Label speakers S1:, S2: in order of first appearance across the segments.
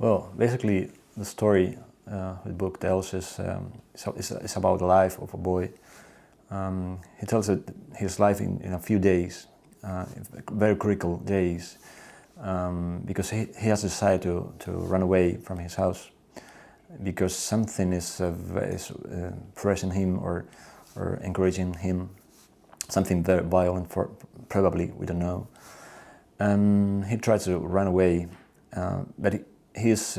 S1: Well, basically, the story the book tells is about the life of a boy. He tells his life in a few days, very critical days, because he has decided to run away from his house because something is pressing him or encouraging him, something very violent, probably, we don't know. He tries to run away, but he is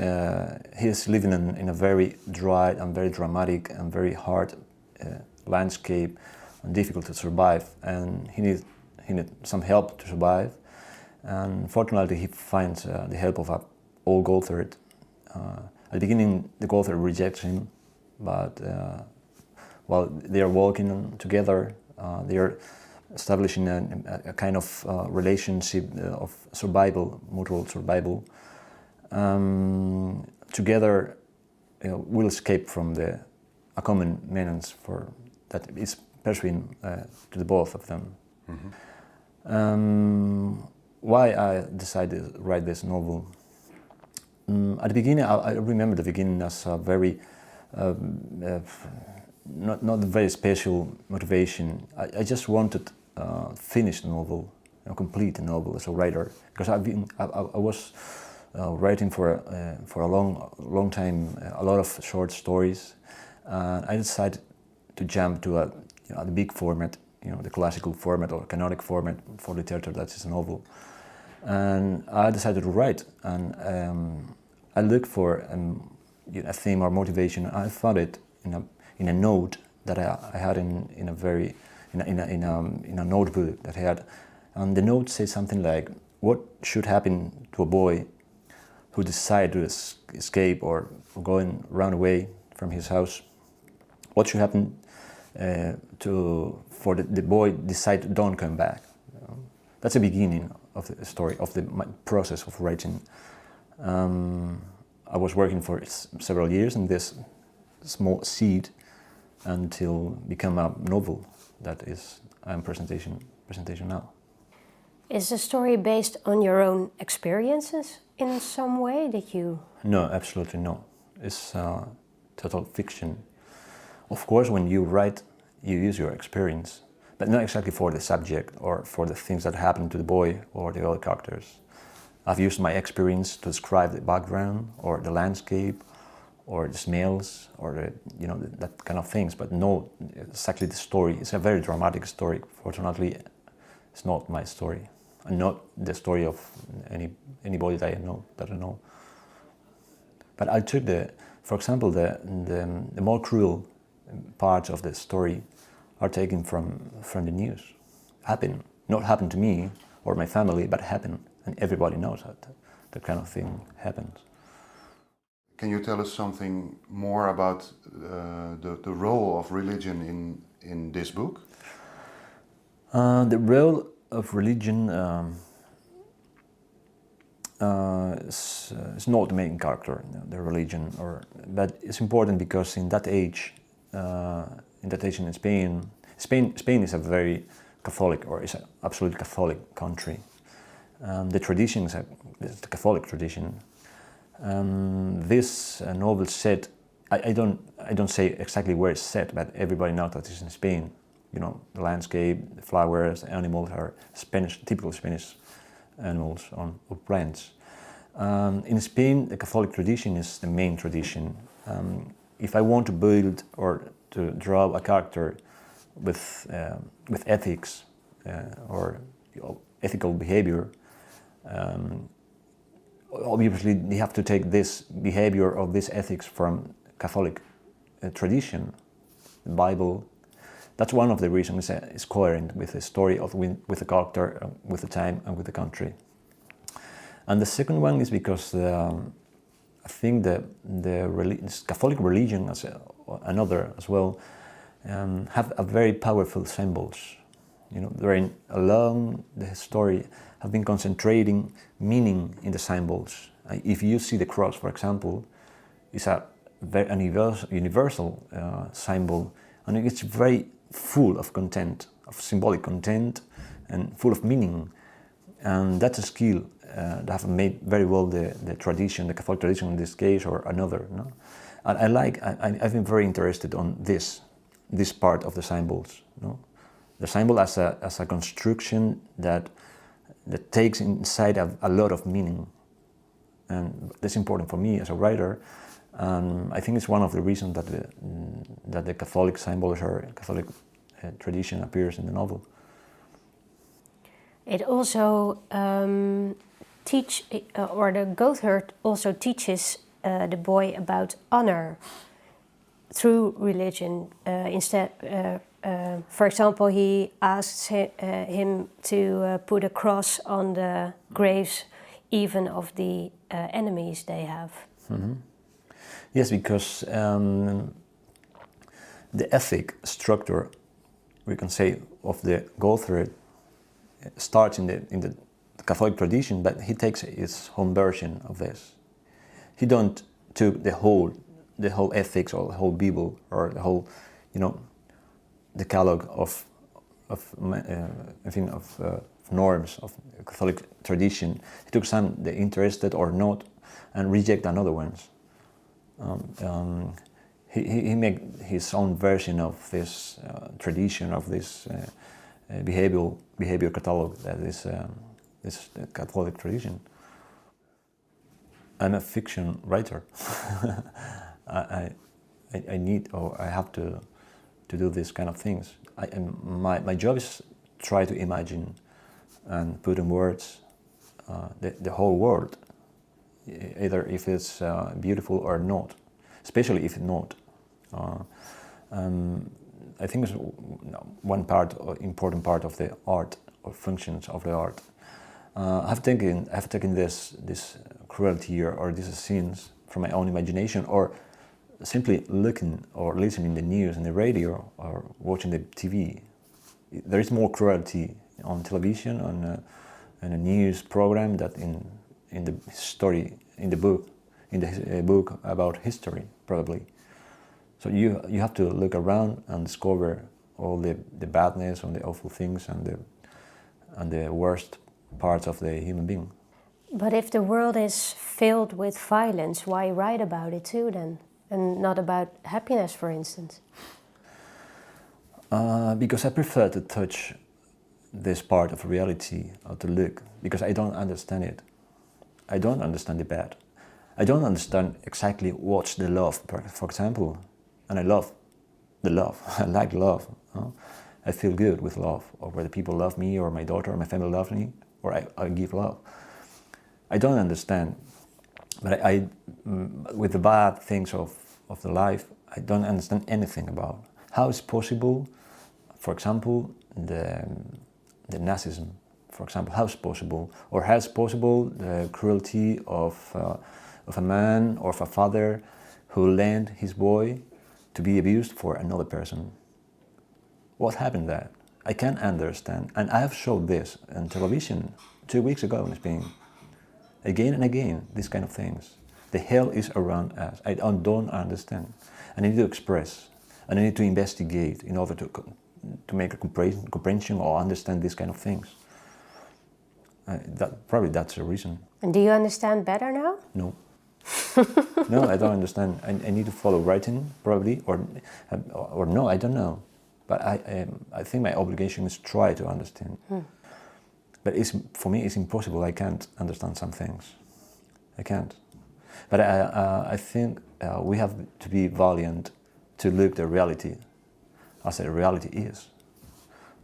S1: living in a very dry and very dramatic and very hard landscape, and difficult to survive, and he needs some help to survive. And fortunately, he finds the help of an old author. At the beginning, the author rejects him, but while they are walking together, they are establishing a kind of relationship of survival, mutual survival. Together, will escape from a common menace that is pursuing to the both of them. Mm-hmm. Why I decided to write this novel? At the beginning, I remember the beginning as a very not a very special motivation. I just wanted to finish the novel, complete the novel as a writer, because I was writing for a long time, a lot of short stories. I decided to jump to the big format, the classical format or canonic format for literature, that is a novel. And I decided to write, and I looked for a theme or motivation. I found it in a note that I had in a notebook that I had, and the note says something like, "What should happen to a boy who decides to escape or run away from his house? What should happen for the boy decide to don't come back?" That's the beginning of the story, of the process of writing. I was working for several years in this small seed until become a novel that is presentation now.
S2: Is the story based on your own experiences in some way that you?
S1: No, absolutely no. It's total fiction. Of course, when you write, you use your experience, but not exactly for the subject or for the things that happen to the boy or the other characters. I've used my experience to describe the background or the landscape or the smells or that kind of things, but no, exactly the story. It's a very dramatic story. Fortunately, it's not my story, and not the story of anybody that I know. But I took for example, the more cruel parts of the story are taken from the news. Not happened to me or my family, but happened, and everybody knows that kind of thing happens.
S3: Can you tell us something more about the role of religion in this book?
S1: The role of religion is not the main character, the religion, but it's important because in that age in Spain is a very Catholic, or is an absolutely Catholic country. The tradition is the Catholic tradition. This novel set, I don't say exactly where it's set, but everybody knows that it's in Spain. The landscape, the flowers, the animals are typical Spanish animals or plants. In Spain, the Catholic tradition is the main tradition. If I want to build or to draw a character with ethics or ethical behavior, obviously you have to take this behavior or this ethics from Catholic tradition, the Bible. That's one of the reasons it's coherent with the story with the character, with the time and with the country. And the second one is because I think the Catholic religion, another as well, have a very powerful symbols. Along the story have been concentrating meaning in the symbols. If you see the cross, for example, it's a very universal symbol, and it's very full of content, of symbolic content, and full of meaning. And that's a skill that have made very well the tradition, the Catholic tradition in this case, or another. No? And I've been very interested on this part of the symbols. No? The symbol as a construction that takes inside a lot of meaning, and that's important for me as a writer. I think it's one of the reasons that the Catholic symbols or Catholic tradition appears in the novel.
S2: It also the goatherd also teaches the boy about honor through religion. For example, he asks him to put a cross on the graves, even of the enemies they have.
S1: Mm-hmm. Yes, because the ethic structure, we can say, of the goatherd starts in the Catholic tradition, but he takes his own version of this. He don't took the whole ethics or the whole Bible or the whole, decalogue of norms of Catholic tradition. He took some the interested or not, and reject another ones. He made his own version of this tradition, of this behavior catalog that is this Catholic tradition. I'm a fiction writer. I have to do these kind of things. My job is try to imagine and put in words the whole world, either if it's beautiful or not, especially if it's not. I think it's one important part of the art or functions of the art. I've taken this cruelty or these scenes from my own imagination, or simply looking or listening the news and the radio or watching the TV. There is more cruelty on television, on a news program, that in the story, in the book about history, probably. So you have to look around and discover all the badness and the awful things and the worst parts of the human being.
S2: But if the world is filled with violence, why write about it too then? And not about happiness, for instance? Because
S1: I prefer to touch this part of reality, or to look, because I don't understand it. I don't understand the bad. I don't understand exactly what's the love, for example. And I love the love. I like love. I feel good with love, or whether people love me, or my daughter, or my family love me, or I give love. I don't understand, but with the bad things of the life, I don't understand anything about. How is possible, for example, the Nazism, for example, how is possible, or how is possible the cruelty of a man or of a father who lent his boy to be abused for another person? What happened there? I can't understand, and I have showed this on television 2 weeks ago in Spain. Again and again, these kind of things. The hell is around us. I don't understand. And I need to express, and I need to investigate in order to make a comprehension or understand these kind of things. Probably that's the reason.
S2: And do you understand better now?
S1: No. No, I don't understand. I need to follow writing, probably, or no, I don't know. But I think my obligation is try to understand. But for me, it's impossible. I can't understand some things. I can't. But I think we have to be valiant to look the reality as the reality is.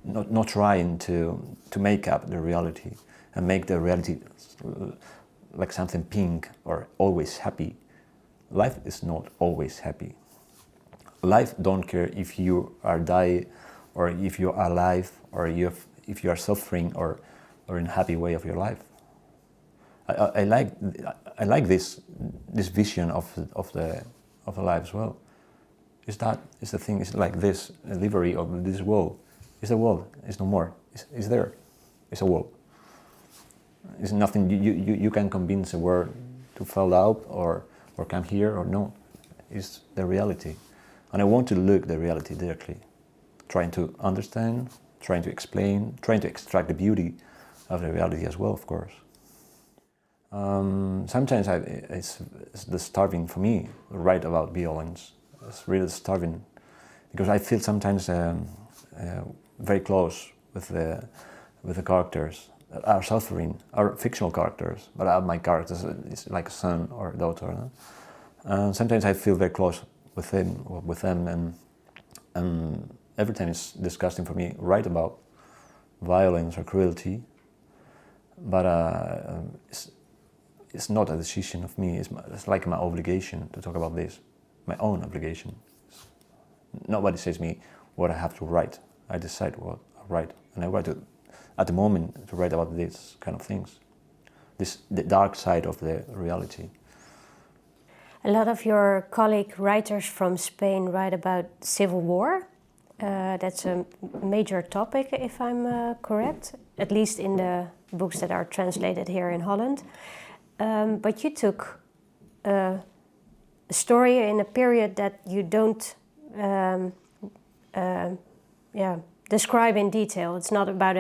S1: Not trying to make up the reality and make the reality like something pink or always happy. Life is not always happy. Life don't care if you are dying or if you are alive or if you are suffering or in a happy way of your life. I like this vision of the life as well. Is the thing? It's like this delivery of this world. It's the world. It's no more. It's there. It's a world. It's nothing. You can convince a world to fall out or come here or no. It's the reality, and I want to look the reality directly, trying to understand, trying to explain, trying to extract the beauty of the reality as well, of course. Sometimes it's disturbing for me to write about violence. It's really disturbing because I feel sometimes very close with the characters that are suffering, are fictional characters, but are my characters. It's like a son or daughter. No? Sometimes I feel very close with them, and every time it's disgusting for me to write about violence or cruelty. But it's not a decision of me. It's like my obligation to talk about this, my own obligation. Nobody says me what I have to write. I decide what I write, and I write it at the moment to write about these kind of things. The dark side of the reality.
S2: A lot of your colleague writers from Spain write about civil war. That's a major topic, if I'm correct, at least in the books that are translated here in Holland. But you took a story in a period that you don't describe in detail. It's not about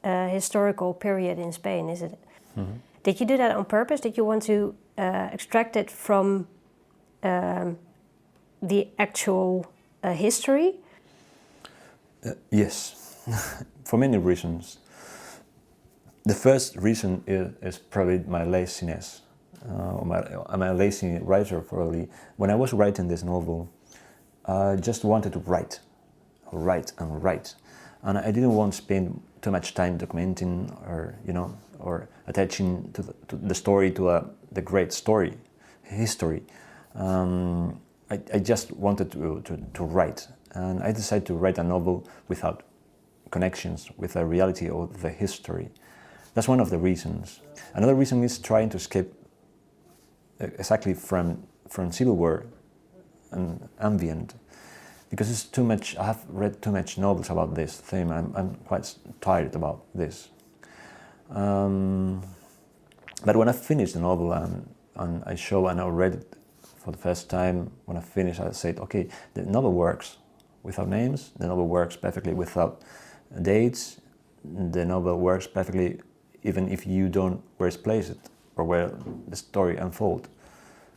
S2: a historical period in Spain, is it? Mm-hmm. Did you do that on purpose? Did you want to extract it from the actual history?
S1: Yes, for many reasons. The first reason is probably my laziness. I'm a lazy writer, probably. When I was writing this novel, I just wanted to write, and I didn't want to spend too much time documenting or attaching to the story to the great story, history. I just wanted to write, and I decided to write a novel without connections with the reality of the history. That's one of the reasons. Another reason is trying to escape exactly from civil war and ambient, because it's too much. I have read too much novels about this theme. I'm quite tired about this. But when I finished the novel and I read it for the first time, when I finished, I said, okay, the novel works without names. The novel works perfectly without dates. The novel works perfectly even if you don't where it's placed or where the story unfolds.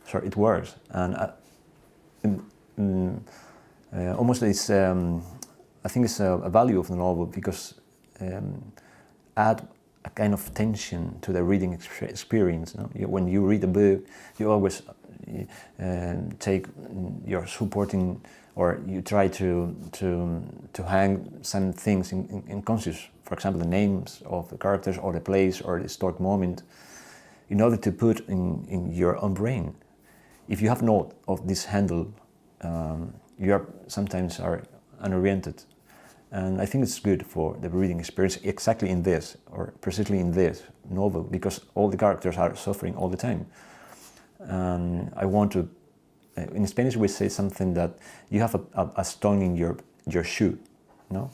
S1: So it works, and almost it's. I think it's a value of the novel because add a kind of tension to the reading experience. No? When you read a book, you always take your supporting, or you try to hang some things in conscious. For example, the names of the characters, or the place, or the historic moment, in order to put in your own brain. If you have not of this handle, you sometimes are unoriented. And I think it's good for the reading experience exactly in this, or precisely in this novel, because all the characters are suffering all the time. And I want to, in Spanish we say something that you have a stone in your shoe, no?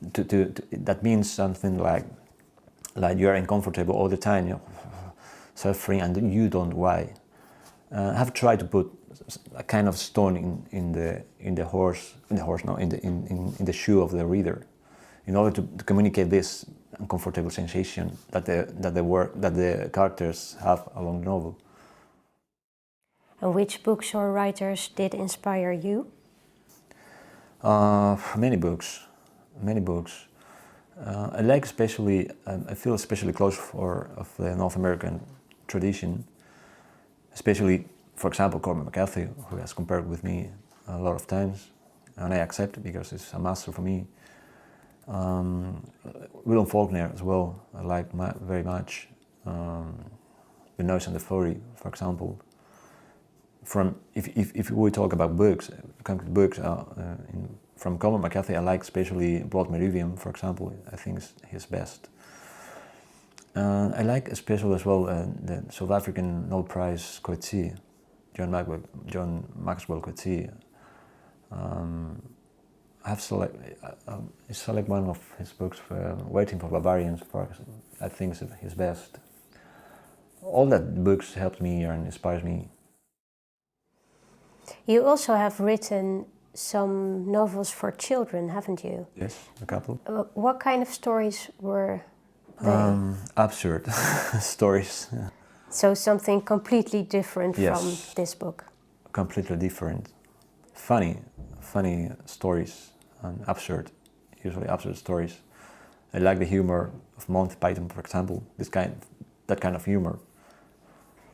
S1: That means something like you are uncomfortable all the time, suffering, and you don't know why. I have tried to put a kind of stone in the shoe of the reader, in order to communicate this uncomfortable sensation that the characters have along the novel.
S2: And which books or writers did inspire you?
S1: Many books. I like especially. I feel especially close of the North American tradition, especially, for example, Cormac McCarthy, who has compared with me a lot of times, and I accept it because it's a master for me. William Faulkner as well, I like very much. The Noise and the Fury, for example. If we talk about books, from Cormac McCarthy, I like especially Blood Meridian, for example. I think it's his best. I like especially as well the South African Nobel Prize Coetzee, John Maxwell Coetzee. I have select one of his books, Waiting for Barbarians, I think it's his best. All that books helped me and inspires me.
S2: You also have written some novels for children, haven't you?
S1: Yes, a couple.
S2: What kind of stories were they?
S1: Absurd stories.
S2: So something completely different
S1: Yes.
S2: from this book.
S1: Completely different. Funny stories and usually absurd stories. I like the humor of Monty Python, for example. That kind of humor.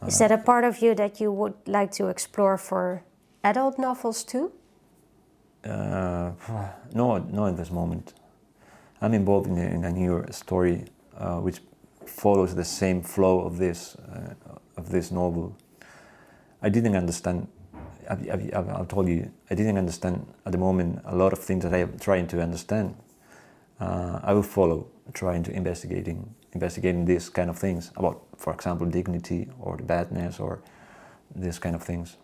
S2: Is that a part of you that you would like to explore for adult novels too?
S1: No, at this moment. I'm involved in a new story which follows the same flow of this novel. I didn't understand. I've told you I didn't understand at the moment a lot of things that I'm trying to understand. I will follow trying to investigating these kind of things about, for example, dignity or the badness or these kind of things.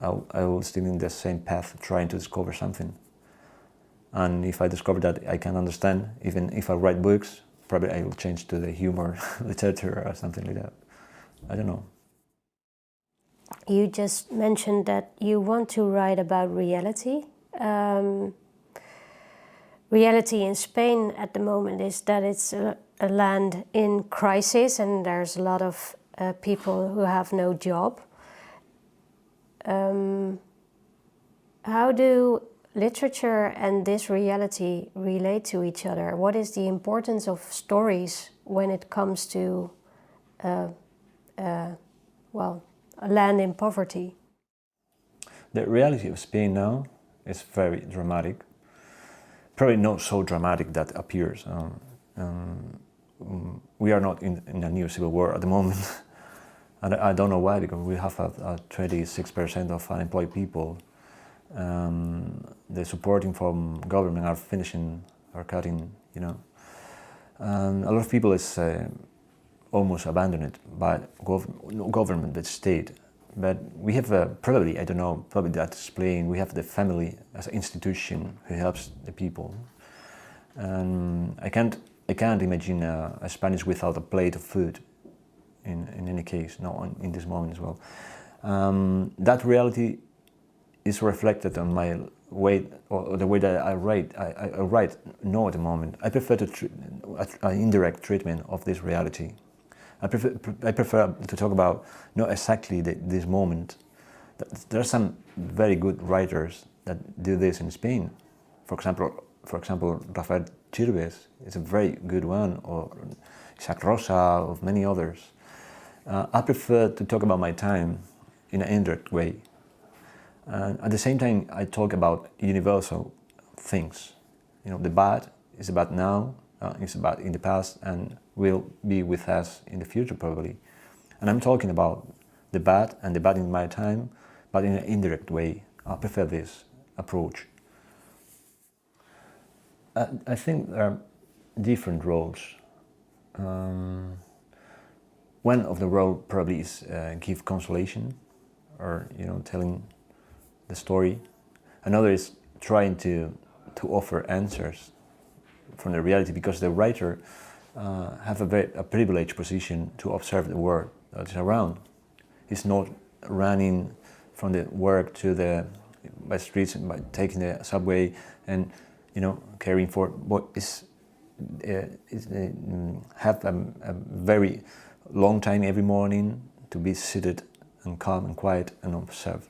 S1: I will still in the same path, trying to discover something. And if I discover that I can understand, even if I write books, probably I will change to the humor literature or something like that. I don't know.
S2: You just mentioned that you want to write about reality. Reality in Spain at the moment is that it's a land in crisis and there's a lot of people who have no job. How do literature and this reality relate to each other? What is the importance of stories when it comes to, a land in poverty?
S1: The reality of Spain now is very dramatic. Probably not so dramatic that appears. We are not in a new civil war at the moment. And I don't know why, because we have a 26% of unemployed people. The supporting from government are cutting, a lot of people is almost abandoned by government, the state. But we have probably that explain, we have the family as an institution who helps the people. And I can't imagine a Spanish without a plate of food. In any case, not in this moment as well. That reality is reflected on my way, or the way that I write. I write no at the moment. I prefer an indirect treatment of this reality. I prefer to talk about not exactly this moment. There are some very good writers that do this in Spain. For example, Rafael Chirves is a very good one, or Isaac Rosa, of many others. I prefer to talk about my time in an indirect way. At the same time, I talk about universal things. The bad is about now, it's about in the past, and will be with us in the future probably. And I'm talking about the bad and the bad in my time, but in an indirect way. I prefer this approach. I think there are different roles. One of the roles probably is give consolation, or telling the story. Another is trying to offer answers from the reality, because the writer have a privileged position to observe the world that is around. He's not running from the work to by streets and by taking the subway and caring for what is have a very long time every morning to be seated and calm and quiet and observe.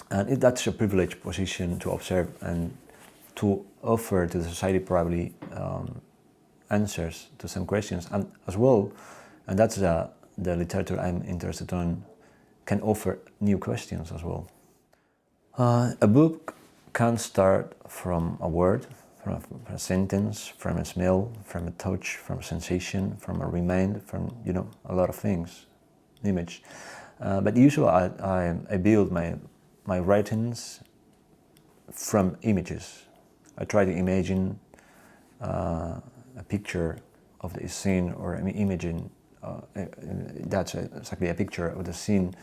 S1: And that's a privileged position to observe and to offer to the society probably answers to some questions, and as well, and that's the literature I'm interested in, can offer new questions as well. A book can start from a word, from a sentence, from a smell, from a touch, from a sensation, from a remind, from a lot of things, image. But usually I build my writings from images. I try to imagine a picture of the scene, or imagine that's exactly a picture of the scene.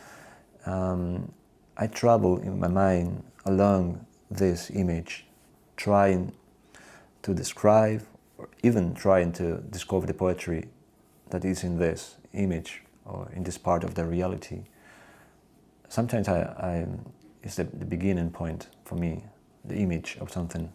S1: I travel in my mind along this image, trying to describe, or even trying to discover the poetry that is in this image, or in this part of the reality. Sometimes it's the beginning point for me, the image of something.